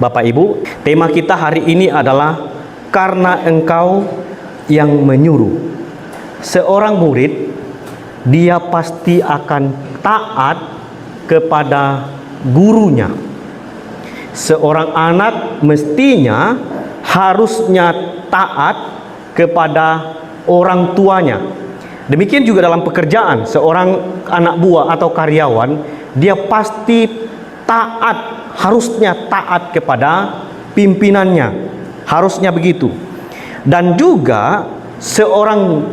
Bapak Ibu, tema kita hari ini adalah karena Engkau yang menyuruh. Seorang murid, dia pasti akan taat kepada gurunya. Seorang anak mestinya harusnya taat kepada orang tuanya. Demikian juga dalam pekerjaan, seorang anak buah atau karyawan, dia pasti taat, harusnya taat kepada pimpinannya, harusnya begitu. Dan juga seorang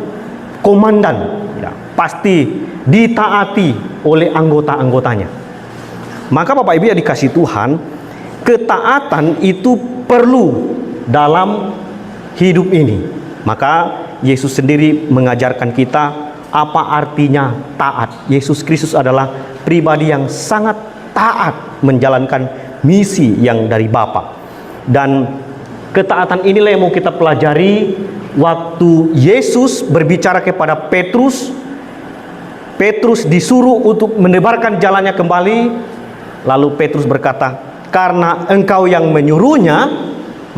komandan, ya, pasti ditaati oleh anggota-anggotanya. Maka Bapak Ibu yang dikasih Tuhan, ketaatan itu perlu dalam hidup ini. Maka Yesus sendiri mengajarkan kita apa artinya taat. Yesus Kristus adalah pribadi yang sangat taat menjalankan misi yang dari Bapa. Dan ketaatan inilah yang mau kita pelajari waktu Yesus berbicara kepada Petrus. Petrus disuruh untuk menebarkan jalannya kembali. Lalu Petrus berkata, karena Engkau yang menyuruhnya,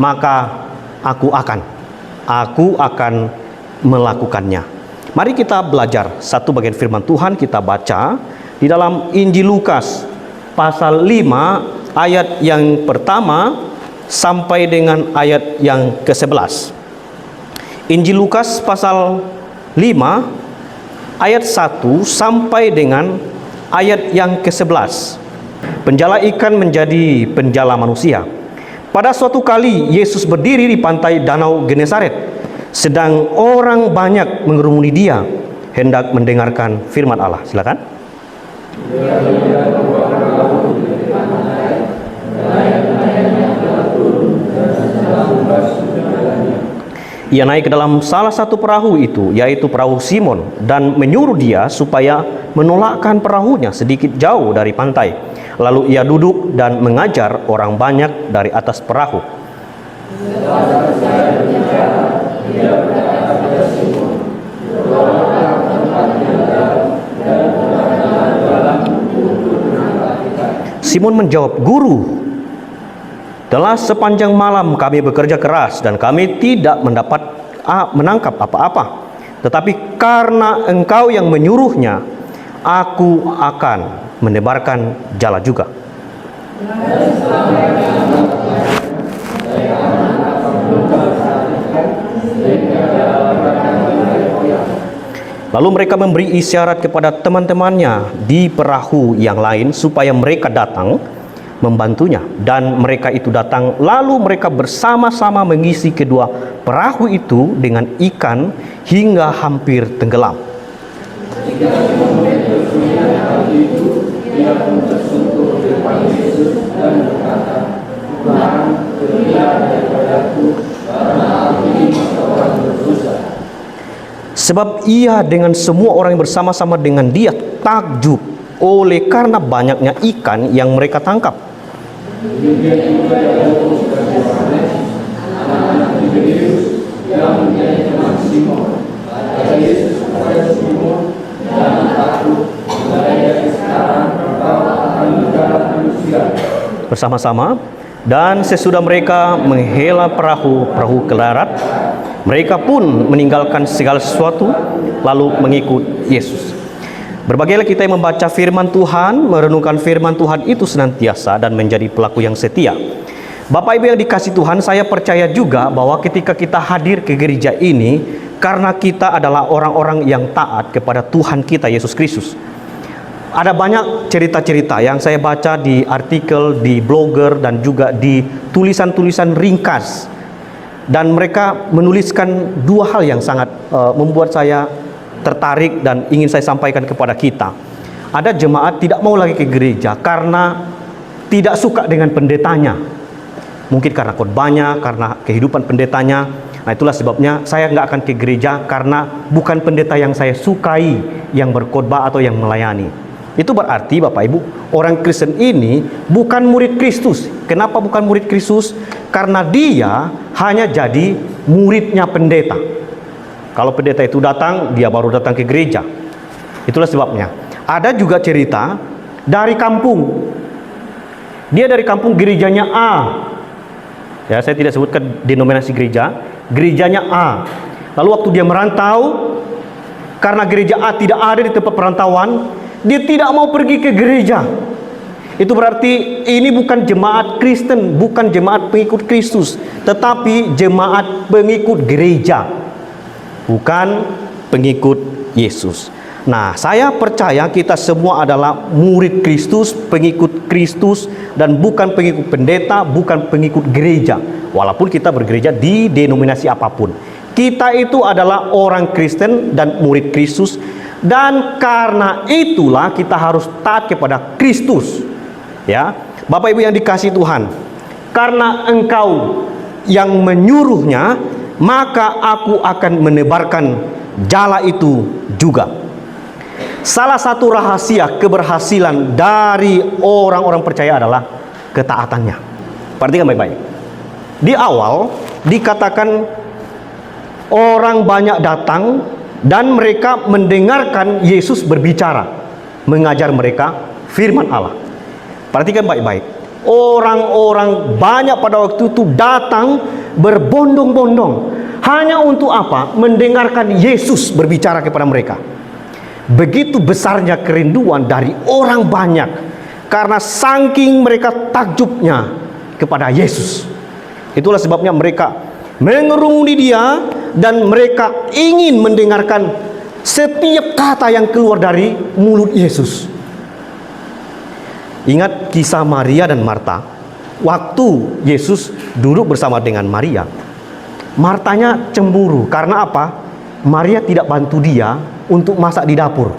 maka aku akan melakukannya. Mari kita belajar satu bagian firman Tuhan. Kita baca di dalam Injil Lukas pasal 5 ayat yang pertama sampai dengan ayat yang ke-11. Injil Lukas pasal 5 ayat 1 sampai dengan ayat yang ke-11. Penjala ikan menjadi penjala manusia. Pada suatu kali Yesus berdiri di pantai Danau Genesaret, sedang orang banyak mengerumuni dia hendak mendengarkan firman Allah. Silakan. Ia naik ke dalam salah satu perahu itu, yaitu perahu Simon, dan menyuruh dia supaya menolakkan perahunya sedikit jauh dari pantai. Lalu ia duduk dan mengajar orang banyak dari atas perahu. Simon menjawab, Guru, telah sepanjang malam kami bekerja keras dan kami tidak menangkap apa-apa. Tetapi karena Engkau yang menyuruhnya, aku akan menebarkan jala juga. Lalu mereka memberi isyarat kepada teman-temannya di perahu yang lain supaya mereka datang membantunya. Dan mereka itu datang, lalu mereka bersama-sama mengisi kedua perahu itu dengan ikan hingga hampir tenggelam. Sebab ia dengan semua orang yang bersama-sama dengan dia takjub oleh karena banyaknya ikan yang mereka tangkap. Bersama-sama, dan sesudah mereka menghela perahu ke darat, mereka pun meninggalkan segala sesuatu lalu mengikut Yesus. Berbahagialah kita yang membaca firman Tuhan, merenungkan firman Tuhan itu senantiasa dan menjadi pelaku yang setia. Bapak Ibu yang dikasih Tuhan, saya percaya juga bahwa ketika kita hadir ke gereja ini, karena kita adalah orang-orang yang taat kepada Tuhan kita Yesus Kristus. Ada banyak cerita-cerita yang saya baca di artikel, di blogger, dan juga di tulisan-tulisan ringkas. Dan mereka menuliskan dua hal yang sangat membuat saya tertarik dan ingin saya sampaikan kepada kita. Ada jemaat tidak mau lagi ke gereja karena tidak suka dengan pendetanya. Mungkin karena khotbahnya, karena kehidupan pendetanya. Nah, itulah sebabnya saya nggak akan ke gereja karena bukan pendeta yang saya sukai yang berkhotbah atau yang melayani. Itu berarti Bapak Ibu, orang Kristen ini bukan murid Kristus. Kenapa bukan murid Kristus? Karena dia hanya jadi muridnya pendeta. Kalau pendeta itu datang, dia baru datang ke gereja. Itulah sebabnya. Ada juga cerita dari kampung. Dia dari kampung, gerejanya A. Ya, saya tidak sebutkan denominasi gereja. Gerejanya A. Lalu waktu dia merantau, karena gereja A tidak ada di tempat perantauan, dia tidak mau pergi ke gereja. Itu berarti ini bukan jemaat Kristen, bukan jemaat pengikut Kristus, tetapi jemaat pengikut gereja, bukan pengikut Yesus. Nah, saya percaya kita semua adalah murid Kristus, pengikut Kristus, dan bukan pengikut pendeta, bukan pengikut gereja. Walaupun kita bergereja di denominasi apapun, kita itu adalah orang Kristen dan murid Kristus, dan karena itulah kita harus taat kepada Kristus. Ya, Bapak Ibu yang dikasihi Tuhan, karena engkau yang menyuruhnya, maka aku akan menebarkan jala itu juga. Salah satu rahasia keberhasilan dari orang-orang percaya adalah ketaatannya. Perhatikan baik-baik. Di awal dikatakan orang banyak datang dan mereka mendengarkan Yesus berbicara, mengajar mereka firman Allah. Perhatikan baik-baik. Orang-orang banyak pada waktu itu datang berbondong-bondong. Hanya untuk apa? Mendengarkan Yesus berbicara kepada mereka. Begitu besarnya kerinduan dari orang banyak, karena saking mereka takjubnya kepada Yesus. Itulah sebabnya mereka mengerumuni dia, dan mereka ingin mendengarkan setiap kata yang keluar dari mulut Yesus. Ingat kisah Maria dan Marta. Waktu Yesus duduk bersama dengan Maria, Martanya cemburu. Karena apa? Maria tidak bantu dia untuk masak di dapur.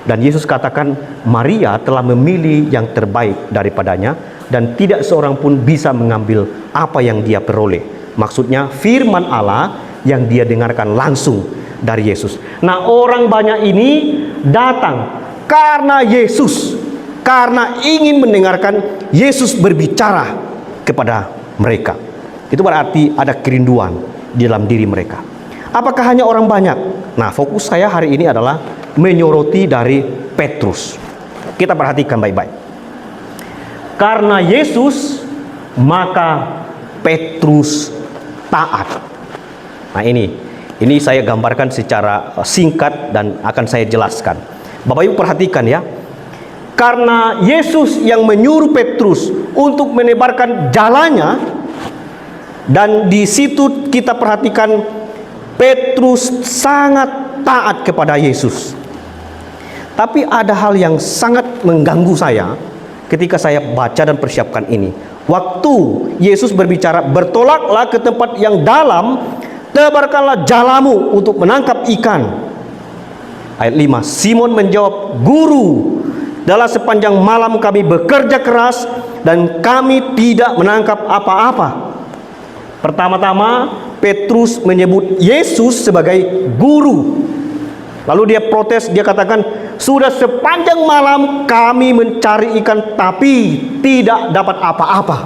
Dan Yesus katakan, Maria telah memilih yang terbaik daripadanya, dan tidak seorang pun bisa mengambil apa yang dia peroleh. Maksudnya firman Allah yang dia dengarkan langsung dari Yesus. Nah, orang banyak ini datang karena Yesus, karena ingin mendengarkan Yesus berbicara kepada mereka. Itu berarti ada kerinduan di dalam diri mereka. Apakah hanya orang banyak? Nah, fokus saya hari ini adalah menyoroti dari Petrus. Kita perhatikan baik-baik. Karena Yesus, maka Petrus taat. Nah, ini saya gambarkan secara singkat dan akan saya jelaskan. Bapak Ibu perhatikan ya. Karena Yesus yang menyuruh Petrus untuk menebarkan jalannya, dan di situ kita perhatikan Petrus sangat taat kepada Yesus. Tapi ada hal yang sangat mengganggu saya ketika saya baca dan persiapkan ini. Waktu Yesus berbicara, bertolaklah ke tempat yang dalam, tebarkanlah jalamu untuk menangkap ikan. Ayat 5, Simon menjawab, Guru, dalam sepanjang malam kami bekerja keras dan kami tidak menangkap apa-apa. Pertama-tama Petrus menyebut Yesus sebagai guru. Lalu dia protes, dia katakan, sudah sepanjang malam kami mencari ikan tapi tidak dapat apa-apa.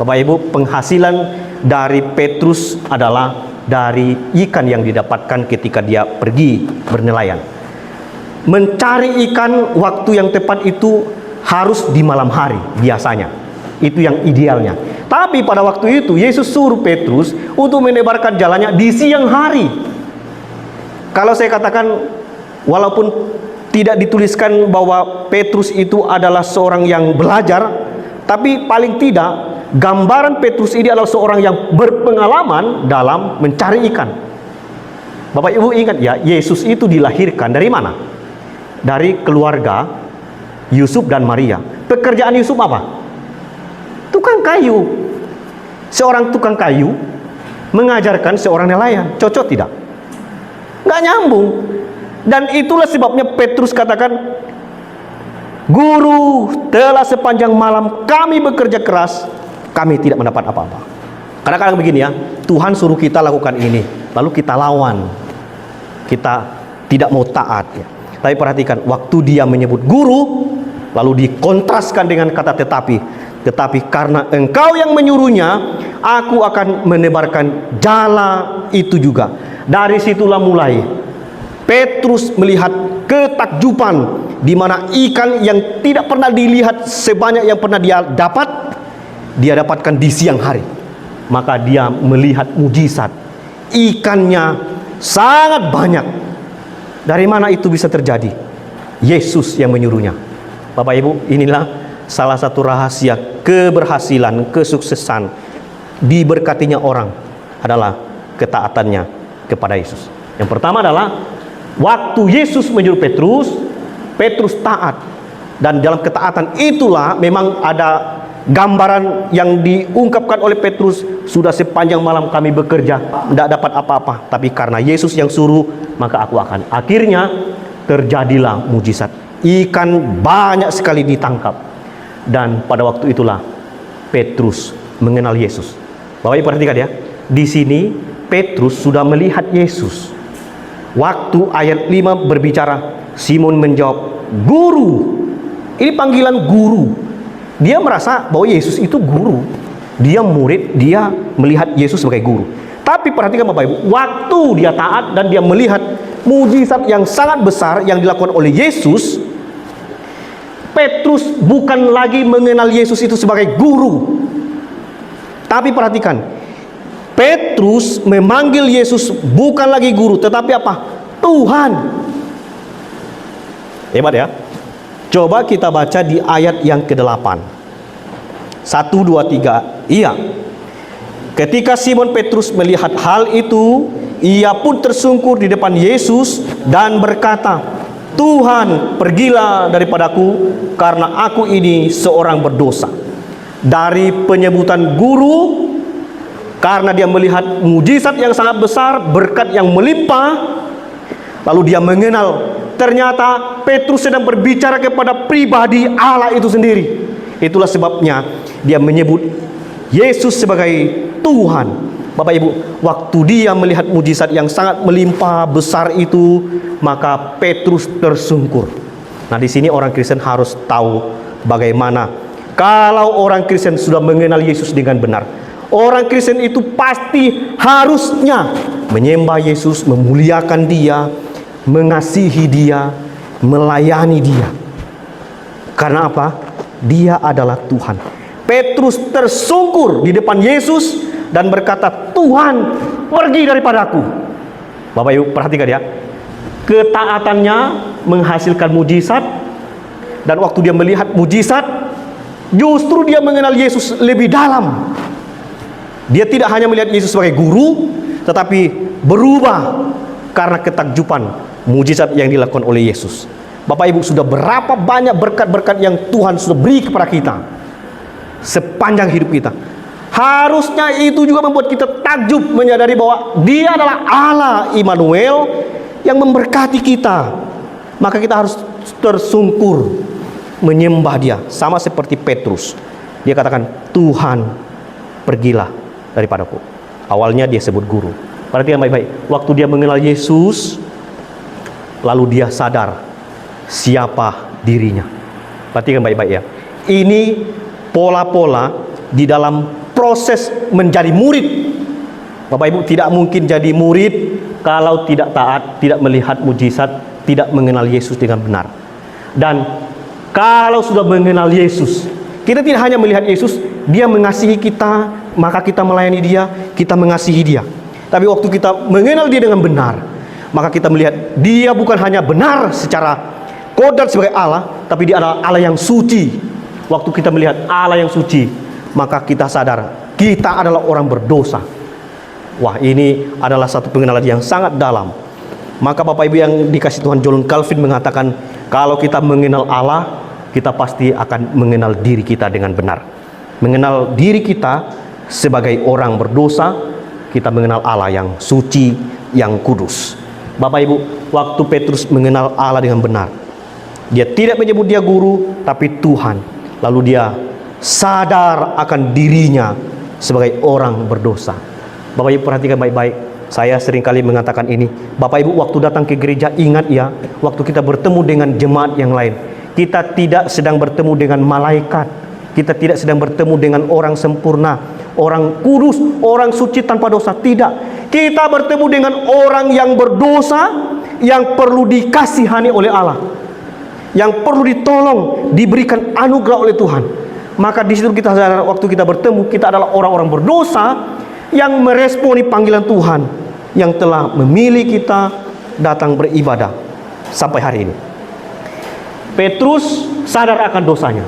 Bapak Ibu, penghasilan dari Petrus adalah dari ikan yang didapatkan ketika dia pergi bernelayan. Mencari ikan waktu yang tepat itu harus di malam hari biasanya. Itu yang idealnya. Tapi pada waktu itu Yesus suruh Petrus untuk menebarkan jalannya di siang hari. Kalau saya katakan, walaupun tidak dituliskan bahwa Petrus itu adalah seorang yang belajar, tapi paling tidak gambaran Petrus ini adalah seorang yang berpengalaman dalam mencari ikan. Bapak Ibu ingat ya, Yesus itu dilahirkan dari mana? Dari keluarga Yusuf dan Maria. Pekerjaan Yusuf apa? Tukang kayu. Seorang tukang kayu mengajarkan seorang nelayan. Cocok tidak? Nggak nyambung. Dan itulah sebabnya Petrus katakan, Guru, telah sepanjang malam kami bekerja keras, kami tidak mendapat apa-apa. Kadang-kadang begini ya, Tuhan suruh kita lakukan ini, lalu kita lawan, kita tidak mau taat ya. Tapi perhatikan, waktu dia menyebut guru, lalu dikontraskan dengan kata tetapi karena engkau yang menyuruhnya, aku akan menebarkan jala itu juga. Dari situlah mulai Petrus melihat ketakjuban, di mana ikan yang tidak pernah dilihat sebanyak yang pernah dia dapat, dia dapatkan di siang hari. Maka dia melihat mujizat. Ikannya sangat banyak. Dari mana itu bisa terjadi? Yesus yang menyuruhnya. Bapak Ibu, inilah salah satu rahasia keberhasilan, kesuksesan, diberkatinya orang adalah ketaatannya kepada Yesus. Yang pertama adalah waktu Yesus menyuruh Petrus, Petrus taat. Dan dalam ketaatan itulah memang ada gambaran yang diungkapkan oleh Petrus, sudah sepanjang malam kami bekerja, tidak dapat apa-apa, tapi karena Yesus yang suruh, maka aku akan. Akhirnya terjadilah mujizat. Ikan banyak sekali ditangkap. Dan pada waktu itulah Petrus mengenal Yesus. Bapak Ibu perhatikan ya, di sini Petrus sudah melihat Yesus. Waktu ayat 5 berbicara, Simon menjawab, "Guru." Ini panggilan guru. Dia merasa bahwa Yesus itu guru. Dia murid, dia melihat Yesus sebagai guru. Tapi perhatikan Bapak Ibu, waktu dia taat dan dia melihat mujizat yang sangat besar yang dilakukan oleh Yesus, Petrus bukan lagi mengenal Yesus itu sebagai guru. Tapi perhatikan, Petrus memanggil Yesus bukan lagi guru, tetapi apa? Tuhan. Hebat ya. Coba kita baca di ayat yang ke-8. 1, 2, 3. Iya. Ketika Simon Petrus melihat hal itu, ia pun tersungkur di depan Yesus dan berkata, "Tuhan, pergilah daripadaku, karena aku ini seorang berdosa." Dari penyebutan guru, karena dia melihat mujizat yang sangat besar, berkat yang melimpah, lalu dia mengenal ternyata Petrus sedang berbicara kepada pribadi Allah itu sendiri. Itulah sebabnya dia menyebut Yesus sebagai Tuhan. Bapak Ibu, waktu dia melihat mujizat yang sangat melimpah besar itu, maka Petrus tersungkur. Nah, di sini orang Kristen harus tahu bagaimana kalau orang Kristen sudah mengenal Yesus dengan benar. Orang Kristen itu pasti harusnya menyembah Yesus, memuliakan Dia, mengasihi Dia, melayani Dia. Karena apa? Dia adalah Tuhan. Petrus tersungkur di depan Yesus dan berkata, "Tuhan, pergi daripadaku." Bapak Ibu perhatikan ya, ketaatannya menghasilkan mujizat. Dan waktu dia melihat mujizat, justru dia mengenal Yesus lebih dalam. Dia tidak hanya melihat Yesus sebagai guru, tetapi berubah karena ketakjuban mujizat yang dilakukan oleh Yesus. Bapak Ibu, sudah berapa banyak berkat-berkat yang Tuhan sudah beri kepada kita sepanjang hidup kita. Harusnya itu juga membuat kita takjub, menyadari bahwa Dia adalah Allah Immanuel yang memberkati kita. Maka kita harus tersungkur menyembah Dia, sama seperti Petrus. Dia katakan, "Tuhan, pergilah daripadaku." Awalnya dia sebut guru. Perhatikan baik-baik, waktu dia mengenal Yesus, lalu dia sadar siapa dirinya. Perhatikan baik-baik ya. Ini pola-pola di dalam proses menjadi murid. Bapak Ibu, tidak mungkin jadi murid kalau tidak taat, tidak melihat mujizat, tidak mengenal Yesus dengan benar. Dan kalau sudah mengenal Yesus, kita tidak hanya melihat Yesus, Dia mengasihi kita, maka kita melayani Dia, kita mengasihi Dia. Tapi waktu kita mengenal Dia dengan benar, maka kita melihat Dia bukan hanya benar secara kodrat sebagai Allah, tapi Dia adalah Allah yang suci. Waktu kita melihat Allah yang suci, maka kita sadar kita adalah orang berdosa. Wah, ini adalah satu pengenalan yang sangat dalam. Maka Bapak Ibu yang dikasih Tuhan, John Calvin mengatakan, kalau kita mengenal Allah, kita pasti akan mengenal diri kita dengan benar. Mengenal diri kita sebagai orang berdosa, kita mengenal Allah yang suci, yang kudus. Bapak Ibu, waktu Petrus mengenal Allah dengan benar, dia tidak menyebut Dia guru, tapi Tuhan. Lalu dia sadar akan dirinya sebagai orang berdosa. Bapak Ibu perhatikan baik-baik. Saya seringkali mengatakan ini. Bapak Ibu waktu datang ke gereja, ingat ya, waktu kita bertemu dengan jemaat yang lain, kita tidak sedang bertemu dengan malaikat. Kita tidak sedang bertemu dengan orang sempurna, orang kudus, orang suci tanpa dosa. Tidak. Kita bertemu dengan orang yang berdosa, yang perlu dikasihani oleh Allah, yang perlu ditolong, diberikan anugerah oleh Tuhan. Maka di situ kita sadar, waktu kita bertemu, kita adalah orang-orang berdosa yang meresponi panggilan Tuhan yang telah memilih kita datang beribadah sampai hari ini. Petrus sadar akan dosanya.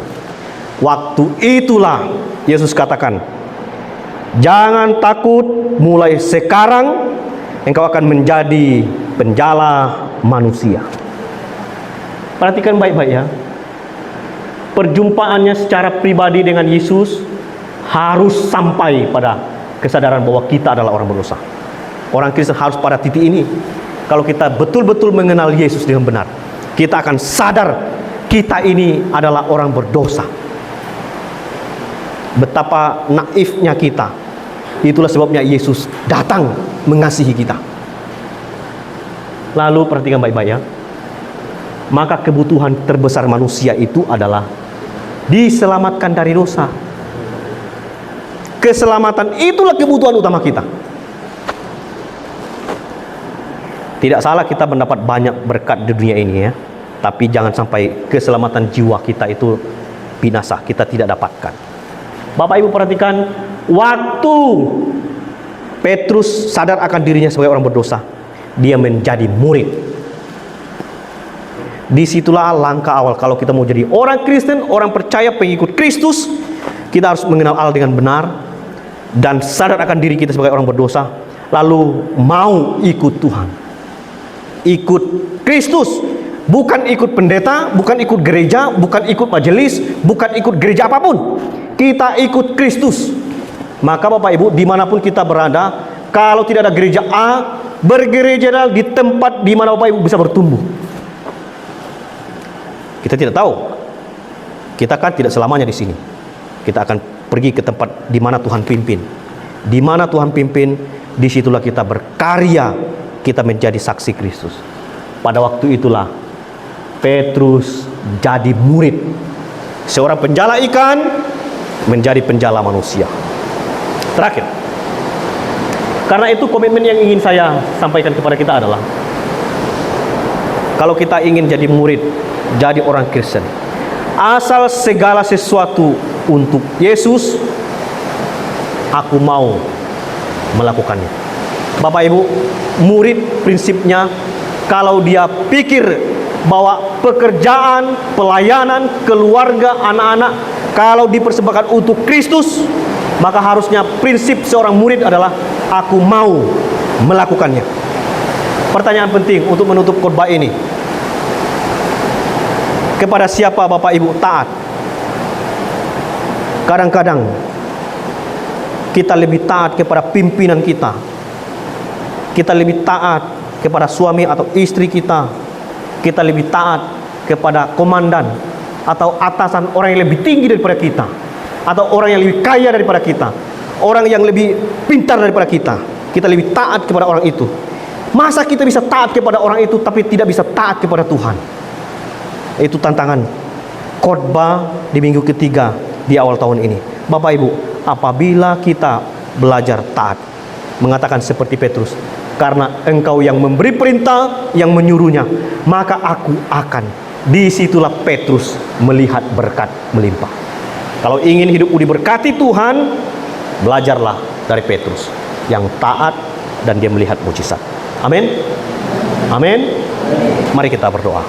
Waktu itulah Yesus katakan, jangan takut, mulai sekarang engkau akan menjadi penjala manusia. Perhatikan baik-baik ya. Perjumpaannya secara pribadi dengan Yesus harus sampai pada kesadaran bahwa kita adalah orang berdosa. Orang Kristen harus pada titik ini. Kalau kita betul-betul mengenal Yesus dengan benar, kita akan sadar kita ini adalah orang berdosa. Betapa naifnya kita. Itulah sebabnya Yesus datang mengasihi kita. Lalu perhatikan baik-baik ya. Maka kebutuhan terbesar manusia itu adalah diselamatkan dari dosa. Keselamatan itulah kebutuhan utama kita. Tidak salah kita mendapat banyak berkat di dunia ini ya, tapi jangan sampai keselamatan jiwa kita itu binasa, kita tidak dapatkan. Bapak Ibu perhatikan, waktu Petrus sadar akan dirinya sebagai orang berdosa, dia menjadi murid. Disitulah langkah awal kalau kita mau jadi orang Kristen, orang percaya, pengikut Kristus. Kita harus mengenal Allah dengan benar dan sadar akan diri kita sebagai orang berdosa, lalu mau ikut Tuhan, ikut Kristus, bukan ikut pendeta, bukan ikut gereja, bukan ikut majelis, bukan ikut gereja apapun. Kita ikut Kristus. Maka Bapak Ibu, dimanapun kita berada, kalau tidak ada gereja A, bergerejalah di tempat di mana Bapak Ibu bisa bertumbuh. Kita tidak tahu. Kita kan tidak selamanya di sini. Kita akan pergi ke tempat di mana Tuhan pimpin. Di mana Tuhan pimpin, disitulah kita berkarya, kita menjadi saksi Kristus. Pada waktu itulah Petrus jadi murid. Seorang penjala ikan menjadi penjala manusia. Terakhir, karena itu komitmen yang ingin saya sampaikan kepada kita adalah, kalau kita ingin jadi murid, jadi orang Kristen, asal segala sesuatu untuk Yesus, aku mau melakukannya. Bapak Ibu, murid prinsipnya, kalau dia pikir bahwa pekerjaan, pelayanan, keluarga, anak-anak, kalau dipersembahkan untuk Kristus, maka harusnya prinsip seorang murid adalah aku mau melakukannya. Pertanyaan penting untuk menutup khotbah ini, kepada siapa Bapak Ibu taat? Kadang-kadang kita lebih taat kepada pimpinan kita, kita lebih taat kepada suami atau istri kita, kita lebih taat kepada komandan atau atasan orang yang lebih tinggi daripada kita, atau orang yang lebih kaya daripada kita, orang yang lebih pintar daripada kita. Kita lebih taat kepada orang itu. Masa kita bisa taat kepada orang itu tapi tidak bisa taat kepada Tuhan? Itu tantangan khotbah di minggu ketiga di awal tahun ini. Bapak Ibu, apabila kita belajar taat, mengatakan seperti Petrus, karena engkau yang memberi perintah, yang menyuruhnya, maka aku akan. Disitulah Petrus melihat berkat melimpah. Kalau ingin hidupmu diberkati Tuhan, belajarlah dari Petrus yang taat dan dia melihat mujizat. Amin. Amin. Mari kita berdoa.